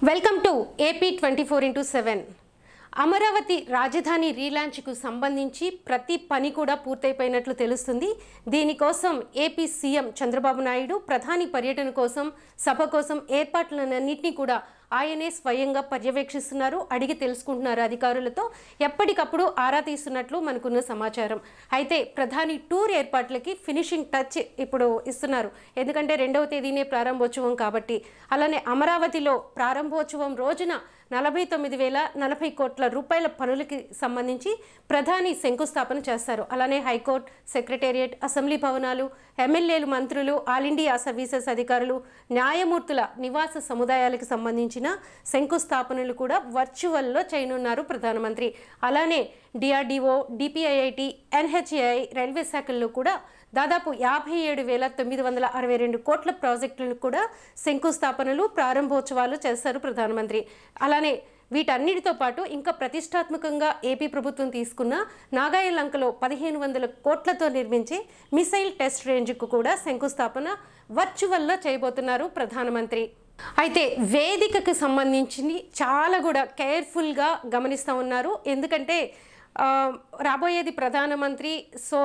Welcome to AP 24/7. Amaravati రాజధాని రీలాంచ్కు సంబంధించి ప్రతి పని కూడా పూర్తయిపోయినట్లు తెలుస్తుంది. దీనికోసం ఏపీ సీఎం చంద్రబాబు నాయుడు ప్రధాని పర్యటన కోసం సభ కోసం ఏర్పాట్లన్నింటినీ కూడా ఆయనే స్వయంగా పర్యవేక్షిస్తున్నారు, అడిగి తెలుసుకుంటున్నారు అధికారులతో. ఎప్పటికప్పుడు ఆరా తీస్తున్నట్లు మనకున్న సమాచారం. అయితే ప్రధాని టూర్ ఏర్పాట్లకి ఫినిషింగ్ టచ్ ఇప్పుడు ఇస్తున్నారు. ఎందుకంటే 2వ తేదీనే ప్రారంభోత్సవం కాబట్టి. అలానే అమరావతిలో ప్రారంభోత్సవం రోజున 49,040 కోట్ల రూపాయల పనులకి సంబంధించి ప్రధాని శంకుస్థాపన చేస్తారు. అలానే హైకోర్టు, సెక్రటేరియట్, అసెంబ్లీ భవనాలు, ఎమ్మెల్యేలు, మంత్రులు, ఆల్ ఇండియా సర్వీసెస్ అధికారులు, న్యాయమూర్తుల నివాస సముదాయాలకు సంబంధించిన శంకుస్థాపనలు కూడా వర్చువల్లో చేయనున్నారు ప్రధానమంత్రి. అలానే డిఆర్డీఓ, డిపిఐఐటి, ఎన్హెచ్ఏఐ, రైల్వే శాఖల్లో కూడా దాదాపు 57,962 కోట్ల ప్రాజెక్టులకు కూడా శంకుస్థాపనలు, ప్రారంభోత్సవాలు చేస్తారు ప్రధానమంత్రి. అలానే వీటన్నిటితో పాటు ఇంకా ప్రతిష్టాత్మకంగా ఏపీ ప్రభుత్వం తీసుకున్న నాగాయలంకలో 1,500 కోట్లతో నిర్మించే మిసైల్ టెస్ట్ రేంజ్కు కూడా శంకుస్థాపన వర్చువల్లో చేయబోతున్నారు ప్రధానమంత్రి. అయితే వేదికకు సంబంధించి చాలా కూడా కేర్ఫుల్గా గమనిస్తూ ఉన్నారు. ఎందుకంటే రాబోయేది ప్రధానమంత్రి, సో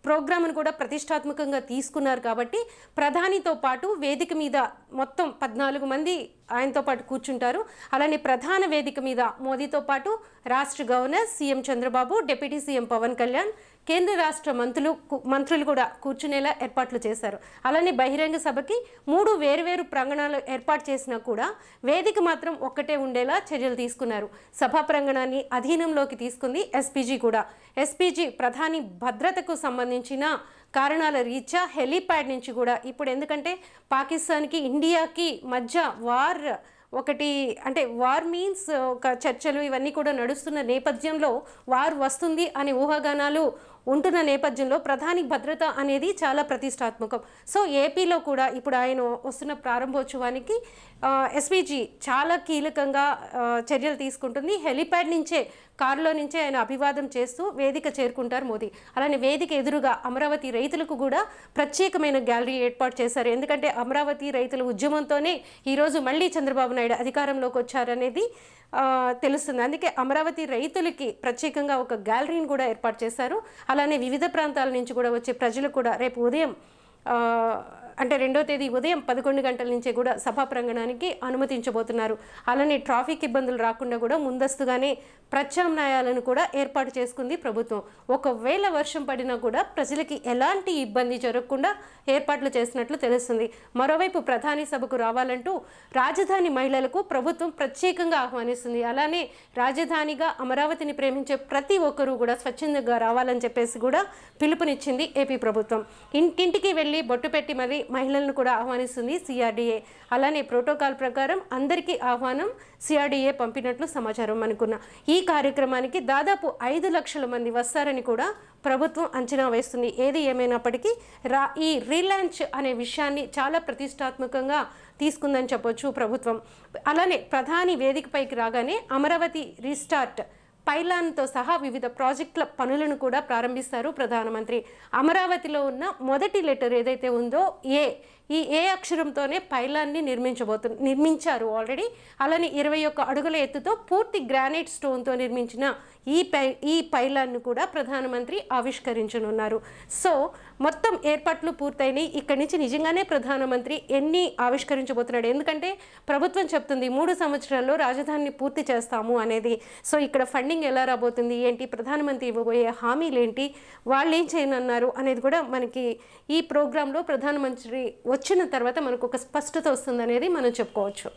ప్రోగ్రామ్ను కూడా ప్రతిష్టాత్మకంగా తీసుకున్నారు కాబట్టి ప్రధానితో పాటు వేదిక మీద మొత్తం 14 మంది ఆయనతో పాటు కూర్చుంటారు. అలానే ప్రధాన వేదిక మీద మోదీతో పాటు రాష్ట్ర governor CM Chandrababu, deputy CM Pawan Kalyan, కేంద్ర రాష్ట్ర మంత్రులు కూడా కూర్చునేలా ఏర్పాట్లు చేశారు. అలానే బహిరంగ సభకి 3 వేరువేరు ప్రాంగణాలు ఏర్పాటు చేసినా కూడా వేదిక మాత్రం ఒక్కటే ఉండేలా చర్యలు తీసుకున్నారు. సభా ప్రాంగణాన్ని అధీనంలోకి తీసుకుంది ఎస్పీజీ కూడా. ఎస్పీజీ ప్రధాని భద్రతకు సంబంధించిన కారణాల రీత్యా హెలీప్యాడ్ నుంచి కూడా ఇప్పుడు, ఎందుకంటే పాకిస్తాన్కి ఇండియాకి మధ్య వార్ మీన్స్ ఒక చర్చలు ఇవన్నీ కూడా నడుస్తున్న నేపథ్యంలో వార్ వస్తుంది అనే ఊహాగానాలు ఉంటున్న నేపథ్యంలో ప్రధాని భద్రత అనేది చాలా ప్రతిష్టాత్మకం. సో ఏపీలో కూడా ఇప్పుడు ఆయన వస్తున్న ప్రారంభోత్సవానికి ఎస్పీజీ చాలా కీలకంగా చర్యలు తీసుకుంటుంది. హెలీప్యాడ్ నుంచే, కారులో నుంచే ఆయన అభివాదం చేస్తూ వేదిక చేరుకుంటారు మోదీ. అలానే వేదిక ఎదురుగా అమరావతి రైతులకు కూడా ప్రత్యేకమైన గ్యాలరీ ఏర్పాటు చేశారు. ఎందుకంటే అమరావతి రైతుల ఉద్యమంతోనే ఈరోజు మళ్ళీ చంద్రబాబు నాయుడు అధికారంలోకి వచ్చారనేది తెలుస్తుంది. అందుకే అమరావతి రైతులకి ప్రత్యేకంగా ఒక గ్యాలరీని కూడా ఏర్పాటు చేశారు. అలానే వివిధ ప్రాంతాల నుంచి కూడా వచ్చే ప్రజలు కూడా రేపు ఉదయం అంటే 2వ తేదీ ఉదయం 11 గంటల నుంచే కూడా సభా ప్రాంగణానికి అనుమతించబోతున్నారు. అలానే ట్రాఫిక్ ఇబ్బందులు రాకుండా కూడా ముందస్తుగానే ప్రత్యామ్నాయాలను కూడా ఏర్పాటు చేసుకుంది ప్రభుత్వం. ఒకవేళ వర్షం పడినా కూడా ప్రజలకి ఎలాంటి ఇబ్బంది జరగకుండా ఏర్పాట్లు చేసినట్లు తెలుస్తుంది. మరోవైపు ప్రధాని సభకు రావాలంటూ రాజధాని మహిళలకు ప్రభుత్వం ప్రత్యేకంగా ఆహ్వానిస్తుంది. అలానే రాజధానిగా అమరావతిని ప్రేమించే ప్రతి ఒక్కరూ కూడా స్వచ్ఛందంగా రావాలని చెప్పేసి కూడా పిలుపునిచ్చింది ఏపీ ప్రభుత్వం. ఇంటింటికి వెళ్ళి బొట్టు పెట్టి మరి మహిళలను కూడా ఆహ్వానిస్తుంది సిఆర్డీఏ. అలానే ప్రోటోకాల్ ప్రకారం అందరికీ ఆహ్వానం సిఆర్డీఏ పంపినట్లు సమాచారం. అనుకున్న ఈ కార్యక్రమానికి దాదాపు 5 లక్షల మంది వస్తారని కూడా ప్రభుత్వం అంచనా వేస్తుంది. ఏది ఏమైనప్పటికీ ఈ రీలాంచ్ అనే విషయాన్ని చాలా ప్రతిష్టాత్మకంగా తీసుకుందని చెప్పొచ్చు ప్రభుత్వం. అలానే ప్రధాని వేదికపైకి రాగానే అమరావతి రీస్టార్ట్ పైలాన్తో సహా వివిధ ప్రాజెక్టుల పనులను కూడా ప్రారంభిస్తారు ప్రధానమంత్రి. అమరావతిలో ఉన్న మొదటి లెటర్ ఏదైతే ఉందో ఈ ఏ అక్షరంతోనే పైలాన్ని నిర్మించారు ఆల్రెడీ. అలానే 21 అడుగుల ఎత్తుతో పూర్తి గ్రానైట్ స్టోన్తో నిర్మించిన ఈ పైలాన్ను కూడా ప్రధానమంత్రి ఆవిష్కరించనున్నారు. సో మొత్తం ఏర్పాట్లు పూర్తయినాయి. ఇక్కడి నుంచి నిజంగానే ప్రధానమంత్రి ఎన్ని ఆవిష్కరించబోతున్నాడు? ఎందుకంటే ప్రభుత్వం చెప్తుంది 3 సంవత్సరాల్లో రాజధానిని పూర్తి చేస్తాము అనేది. సో ఇక్కడ ఫండింగ్ ఎలా రాబోతుంది, ఏంటి, ప్రధానమంత్రి ఇవ్వబోయే హామీలు ఏంటి, వాళ్ళు ఏం చేయనున్నారు అనేది కూడా మనకి ఈ ప్రోగ్రాంలో ప్రధానమంత్రి వచ్చిన తర్వాత మనకు ఒక స్పష్టత వస్తుంది అనేది మనం చెప్పుకోవచ్చు.